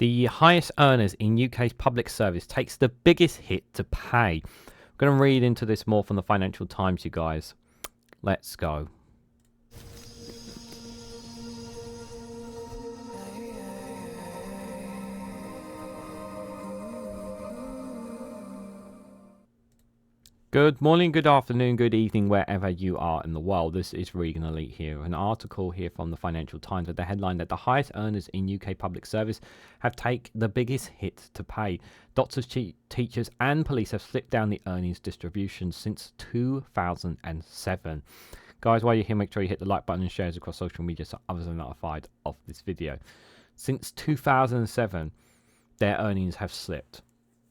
The highest earners in UK's public service takes the biggest hit to pay. I'm going to read into this more from the Financial Times, you guys. Let's go. Good morning, good afternoon, good evening, wherever you are in the world. This is Reganelite here. An article here from the Financial Times with the headline that the highest earners in UK public service have taken the biggest hit to pay. Doctors, teachers and police have slipped down the earnings distribution since 2007. Guys, while you're here, make sure you hit the like button and shares across social media so others are notified of this video. Since 2007, their earnings have slipped.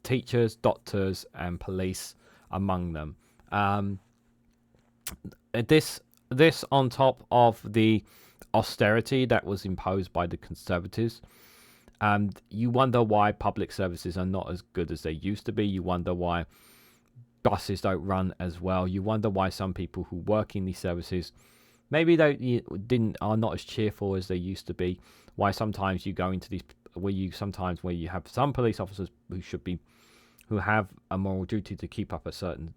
Teachers, doctors and police among them. This on top of the austerity that was imposed by the Conservatives. You wonder why public services are not as good as they used to be. You wonder why buses don't run as well. You wonder why some people who work in these services maybe are not as cheerful as they used to be. Why sometimes you go into these where you have some police officers who have a moral duty to keep up a certain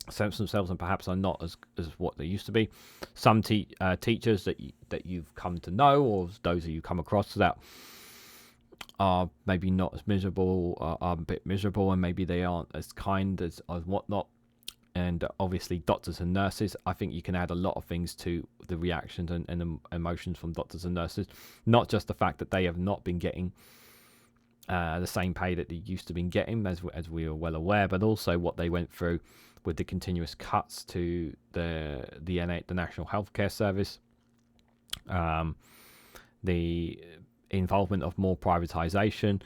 sense themselves and perhaps are not as what they used to be. Some teachers that you've come to know, or those that you come across that are maybe not as miserable, are a bit miserable, and maybe they aren't as kind as whatnot. And obviously doctors and nurses, I think you can add a lot of things to the reactions and the emotions from doctors and nurses. Not just the fact that they have not been getting the same pay that they used to be getting, as we are well aware, but also what they went through with the continuous cuts to the National Healthcare Service, the involvement of more privatisation,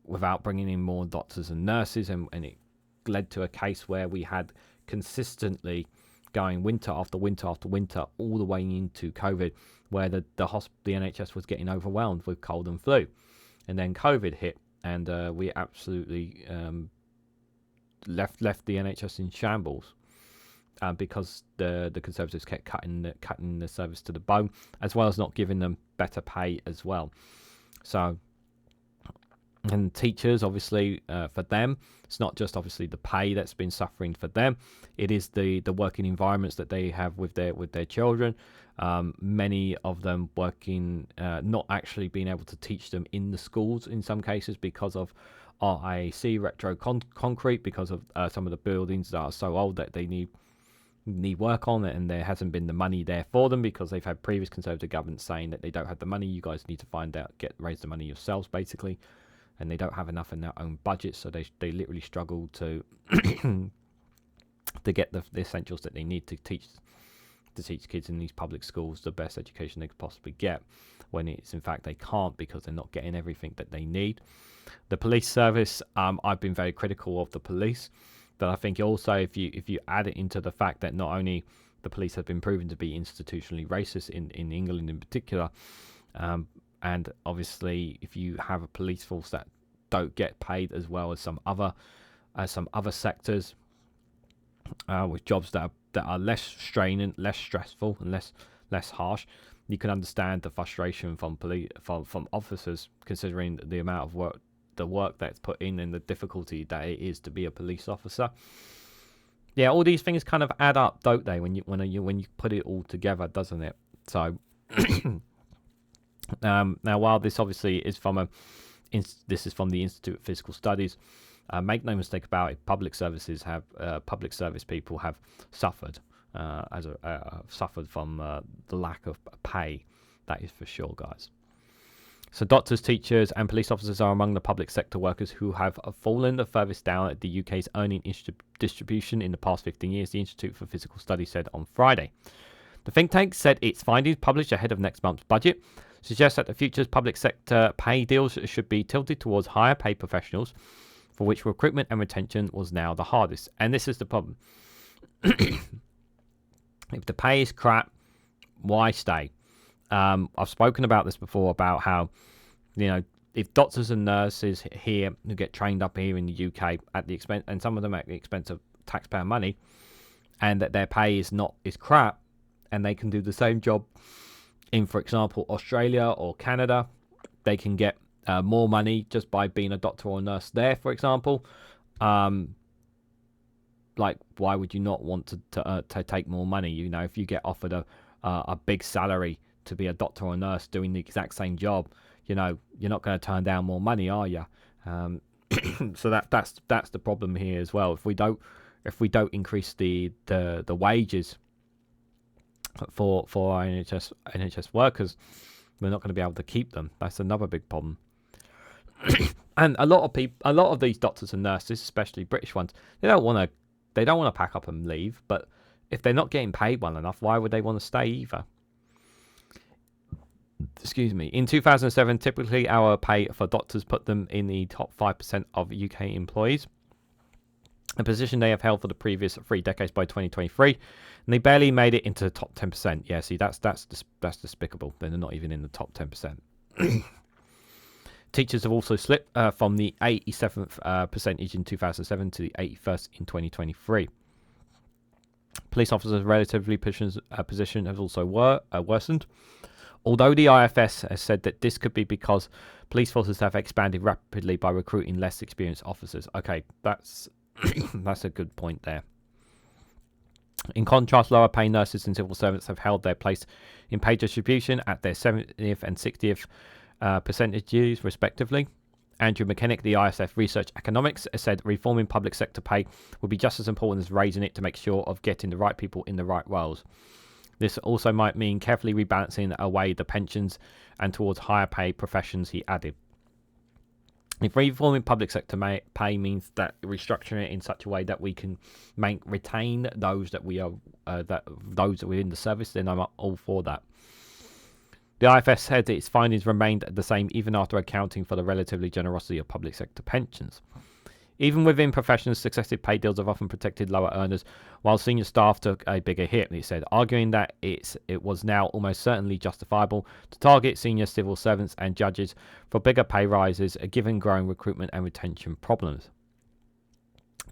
without bringing in more doctors and nurses, and it led to a case where we had consistently going winter after winter after winter all the way into COVID, where the NHS was getting overwhelmed with cold and flu. And then COVID hit, and we absolutely left the NHS in shambles because the Conservatives kept cutting the service to the bone, as well as not giving them better pay as well. So, and teachers, obviously, for them, it's not just obviously the pay that's been suffering for them. It is the working environments that they have with their children. Many of them working, not actually being able to teach them in the schools in some cases because of RIAC, retro concrete, because of some of the buildings that are so old that they need work on it, and there hasn't been the money there for them because they've had previous Conservative governments saying that they don't have the money. You guys need to raise the money yourselves, basically, and they don't have enough in their own budget, so they literally struggle to to get the essentials that they need to teach kids in these public schools the best education they could possibly get, when it's in fact they can't because they're not getting everything that they need. The police service, I've been very critical of the police, but I think also if you add it into the fact that not only the police have been proven to be institutionally racist in England in particular, and obviously if you have a police force that don't get paid as well as some other sectors, with jobs that are less straining, less stressful, and less harsh, you can understand the frustration from officers, considering the amount of work that's put in and the difficulty that it is to be a police officer. Yeah, all these things kind of add up, don't they? When you put it all together, doesn't it? So now, while this obviously is from the Institute of Fiscal Studies, make no mistake about it, public service people have suffered suffered from the lack of pay. That is for sure, guys. So doctors, teachers and police officers are among the public sector workers who have fallen the furthest down at the UK's earning distribution in the past 15 years, the Institute for Fiscal Studies said on Friday. The think tank said its findings, published ahead of next month's budget, suggest that the future's public sector pay deals should be tilted towards higher paid professionals, for which recruitment and retention was now the hardest. And this is the problem. If the pay is crap, why stay? I've spoken about this before, about how, if doctors and nurses here who get trained up here in the UK at the expense, and some of them at the expense of taxpayer money, and that their pay is crap, and they can do the same job in, for example, Australia or Canada, they can get more money just by being a doctor or nurse there, for example. Like, why would you not want to take more money? You know, if you get offered a big salary to be a doctor or nurse doing the exact same job, you know, you're not going to turn down more money, are you? So that's the problem here as well. If we don't increase the wages for our NHS workers, we're not going to be able to keep them. That's another big problem. And a lot of these doctors and nurses, especially British ones, they don't want to pack up and leave. But if they're not getting paid well enough, why would they want to stay either? Excuse me. In 2007, typically our pay for doctors put them in the top 5% of UK employees, a position they have held for the previous 3 decades by 2023, and they barely made it into the top 10%. Yeah, see, that's despicable. They're not even in the top 10%. Teachers have also slipped from the 87th percentage in 2007 to the 81st in 2023. Police officers' relatively position has also worsened. Although the IFS has said that this could be because police forces have expanded rapidly by recruiting less experienced officers. Okay, that's that's a good point there. In contrast, lower paid nurses and civil servants have held their place in pay distribution at their 70th and 60th percentages, respectively. Andrew McKendrick, the ISF research economics, has said reforming public sector pay will be just as important as raising it to make sure of getting the right people in the right roles. This also might mean carefully rebalancing away the pensions and towards higher paid professions, he added. If reforming public sector pay means that restructuring it in such a way that we can retain those that we are those that are in the service, then I'm all for that. The IFS said that its findings remained the same even after accounting for the relatively generosity of public sector pensions. Even within professions, successive pay deals have often protected lower earners, while senior staff took a bigger hit, he said, arguing that it was now almost certainly justifiable to target senior civil servants and judges for bigger pay rises, given growing recruitment and retention problems.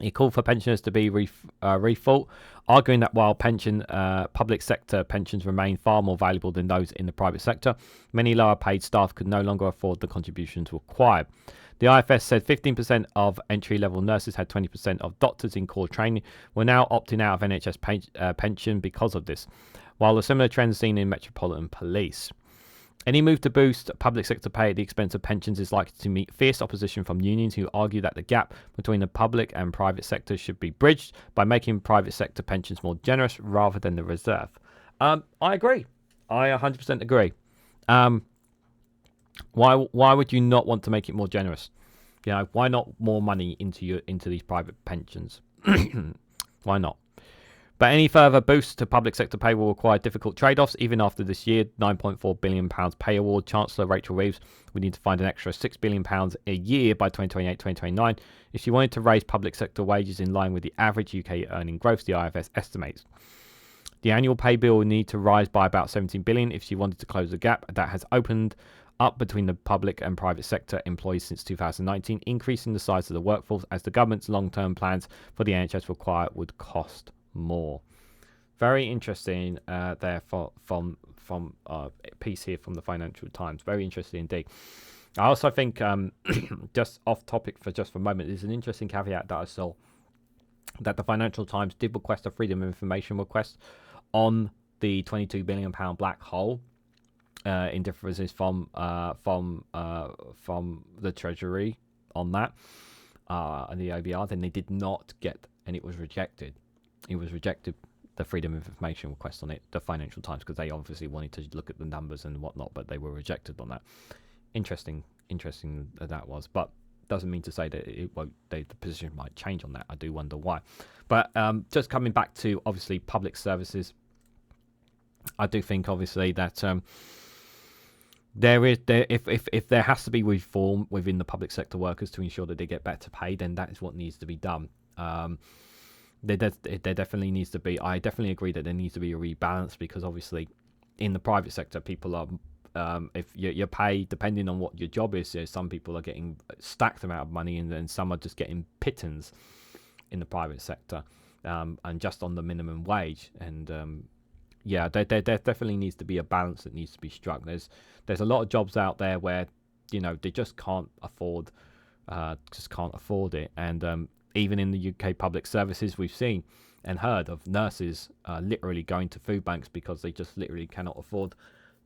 He called for pensioners to be rethought, arguing that while public sector pensions remain far more valuable than those in the private sector, many lower paid staff could no longer afford the contributions required. The IFS said 15% of entry-level nurses had 20% of doctors in core training were now opting out of NHS pension because of this, while a similar trend is seen in Metropolitan Police. Any move to boost public sector pay at the expense of pensions is likely to meet fierce opposition from unions who argue that the gap between the public and private sector should be bridged by making private sector pensions more generous rather than the reserve. I agree. I 100% agree. Why would you not want to make it more generous? You know, why not more money into these private pensions? Why not? But any further boost to public sector pay will require difficult trade-offs. Even after this year, £9.4 billion pay award, Chancellor Rachel Reeves would need to find an extra £6 billion a year by 2028-2029 if she wanted to raise public sector wages in line with the average UK earning growth, the IFS estimates. The annual pay bill would need to rise by about £17 billion if she wanted to close the gap that has opened up between the public and private sector employees since 2019, increasing the size of the workforce as the government's long-term plans for the NHS require would cost more. Very interesting there from a piece here from the Financial Times. Very interesting indeed. I also think, just off topic for just for a moment, there's an interesting caveat that I saw that the Financial Times did request a Freedom of Information request on the £22 billion black hole. In differences from the Treasury on that and the OBR, then they did not get, and it was rejected. It was rejected, the Freedom of Information request on it, the Financial Times, because they obviously wanted to look at the numbers and whatnot, but they were rejected on that. Interesting that was, but doesn't mean to say that it won't. The position might change on that. I do wonder why. But just coming back to obviously public services, I do think obviously that. If there has to be reform within the public sector workers to ensure that they get better pay, then that is what needs to be done. There definitely needs to be. I definitely agree that there needs to be a rebalance, because obviously in the private sector, people are if your pay, depending on what your job is, some people are getting stacked amount of money, and then some are just getting pittance in the private sector, and just on the minimum wage. And yeah, there definitely needs to be a balance that needs to be struck. There's a lot of jobs out there where they just can't afford it. And even in the UK public services, we've seen and heard of nurses literally going to food banks because they just literally cannot afford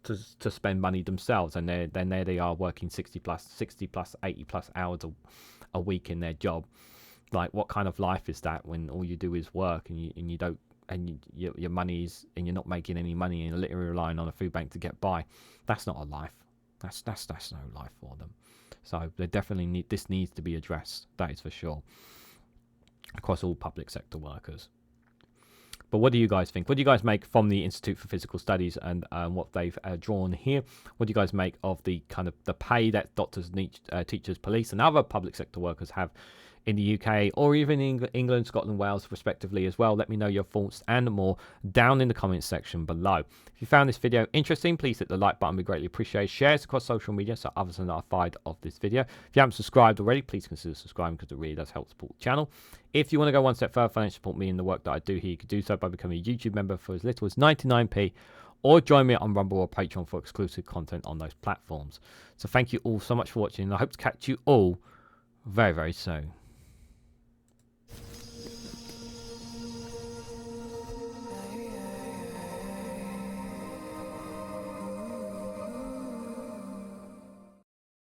to spend money themselves, and then there they are working 60 plus 80 plus hours a week in their job. Like, what kind of life is that when all you do is work and you don't, and your money's, and you're not making any money, and you're literally relying on a food bank to get by? That's not a life. That's no life for them. So they definitely this needs to be addressed. That is for sure, across all public sector workers. But what do you guys think? What do you guys make from the Institute for Fiscal Studies and what they've drawn here? What do you guys make of the kind of the pay that doctors, teachers, police, and other public sector workers have in the UK, or even in England, Scotland, Wales, respectively as well? Let me know your thoughts and more down in the comments section below. If you found this video interesting, please hit the like button. We greatly appreciate it. Share it across social media so others are notified of this video. If you haven't subscribed already, please consider subscribing, because it really does help support the channel. If you want to go one step further, financially support me in the work that I do here, you can do so by becoming a YouTube member for as little as 99p, or join me on Rumble or Patreon for exclusive content on those platforms. So thank you all so much for watching, and I hope to catch you all very, very soon.